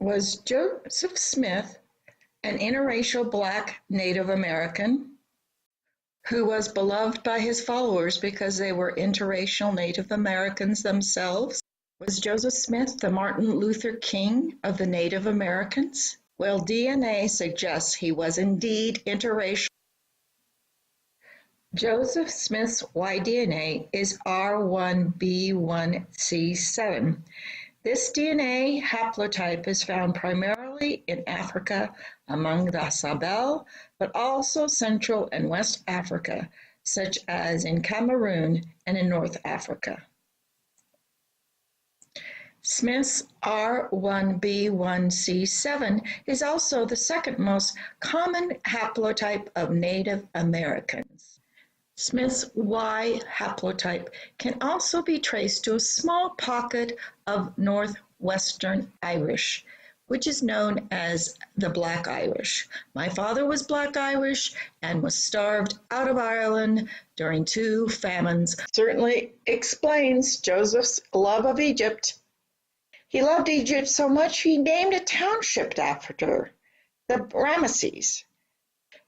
Was Joseph Smith an interracial black Native American who was beloved by his followers because they were interracial Native Americans themselves? Was Joseph Smith the Martin Luther King of the Native Americans? Well, DNA suggests he was indeed interracial. Joseph Smith's Y-DNA is R1b1c7. This DNA haplotype is found primarily in Africa among the Sabel, but also Central and West Africa, such as in Cameroon and in North Africa. Smith's R1b1c7 is also the second most common haplotype of Native Americans. Smith's Y haplotype can also be traced to a small pocket of northwestern Irish, which is known as the Black Irish. My father was Black Irish and was starved out of Ireland during 2 famines. Certainly explains Joseph's love of Egypt. He loved Egypt so much he named a township after the Ramesses.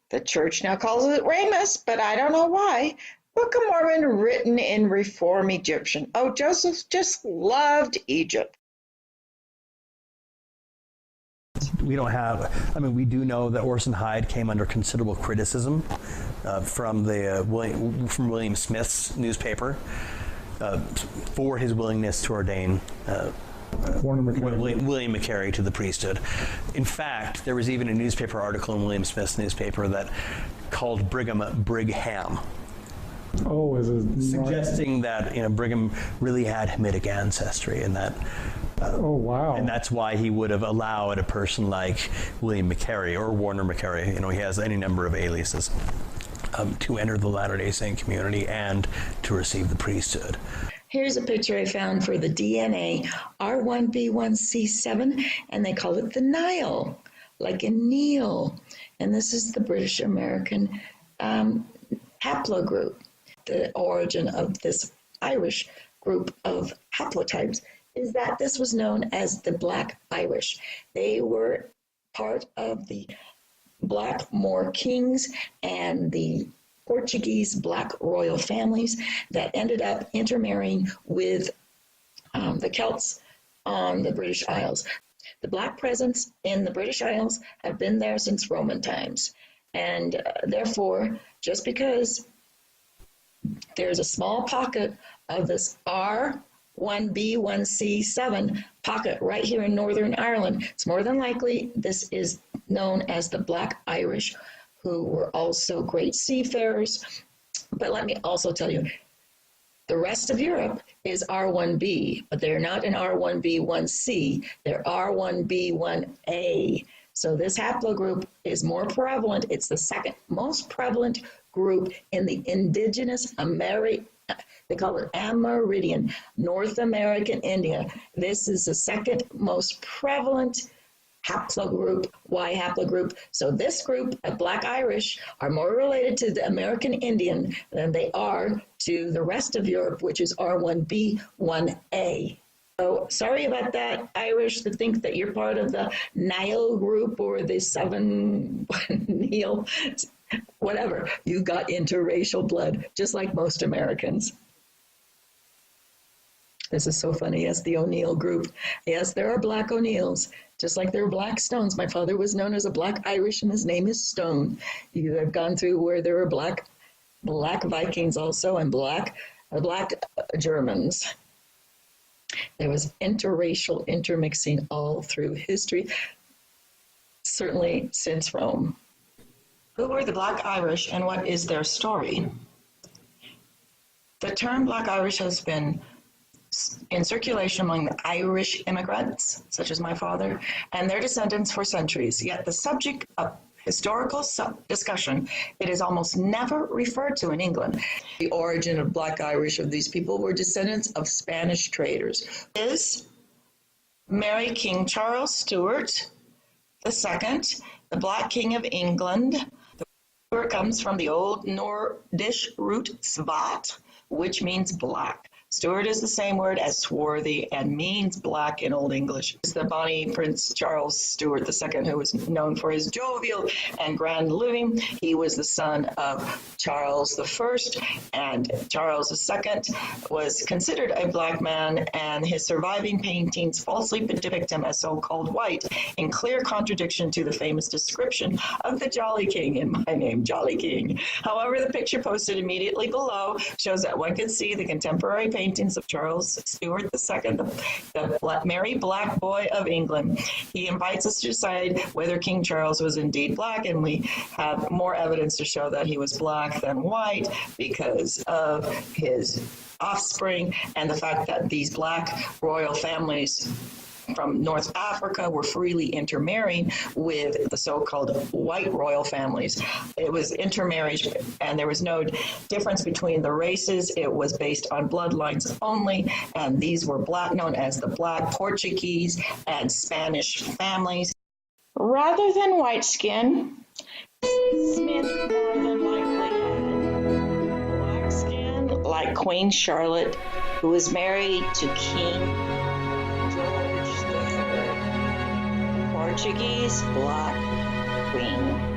The church now calls it Ramus, but I don't know why. Book of Mormon written in Reform Egyptian. Oh, Joseph just loved Egypt. We don't have, we do know that Orson Hyde came under considerable criticism from William Smith's newspaper for his willingness to ordain William McCary to the priesthood. In fact, there was even a newspaper article in William Smith's newspaper that called Brigham Brig-Ham. Oh, is it suggesting that Brigham really had Hamitic ancestry, and that oh, wow. And that's why he would have allowed a person like William McCary or Warner McCary, he has any number of aliases, to enter the Latter-day Saint community and to receive the priesthood. Here's a picture I found for the DNA, R1b1c7, and they call it the Nile, like a Nile. And this is the British American haplogroup. The origin of this Irish group of haplotypes is that this was known as the Black Irish. They were part of the Blackmore kings and the Portuguese black royal families that ended up intermarrying with the Celts on the British Isles. The black presence in the British Isles have been there since Roman times. And therefore, just because there's a small pocket of this R1b1c7 pocket right here in Northern Ireland, it's more than likely this is known as the Black Irish, who were also great seafarers. But let me also tell you, the rest of Europe is R1b, but they're not an R1b1c, they're R1b1a. So this haplogroup is more prevalent. It's the second most prevalent group in the indigenous they call it Amerindian, North American India. This is the second most prevalent haplogroup, Y haplogroup. So this group of Black Irish are more related to the American Indian than they are to the rest of Europe, which is R1b1a. So sorry about that, Irish, to think that you're part of the Nile group or the 7 Neil, whatever. You got interracial blood, just like most Americans. This is so funny. Yes, the O'Neill group. Yes, there are Black O'Neills, just like there are Black Stones. My father was known as a Black Irish, and his name is Stone. You have gone through where there are Black Vikings also, and Black Germans. There was interracial intermixing all through history, certainly since Rome. Who were the Black Irish, and what is their story? The term Black Irish has been in circulation among the Irish immigrants, such as my father, and their descendants for centuries. Yet the subject of historical discussion, it is almost never referred to in England. The origin of Black Irish of these people were descendants of Spanish traders. Is Mary King Charles Stuart II, the Black King of England. The word comes from the Old Nordish root svat, which means black. Stuart is the same word as swarthy and means black in Old English. It's the bonny Prince Charles Stuart II, who was known for his jovial and grand living. He was the son of Charles I, and Charles II was considered a black man, and his surviving paintings falsely depict him as so-called white, in clear contradiction to the famous description of the Jolly King in My Name, Jolly King. However, the picture posted immediately below shows that one can see the contemporary paintings of Charles Stuart II, the merry black boy of England. He invites us to decide whether King Charles was indeed black, and we have more evidence to show that he was black than white because of his offspring and the fact that these black royal families from North Africa were freely intermarrying with the so-called white royal families. It was intermarriage, and there was no difference between the races. It was based on bloodlines only, and these were black, known as the Black Portuguese and Spanish families. Rather than white skin, Smith more than likely had black skin, like Queen Charlotte, who was married to King Portuguese black queen.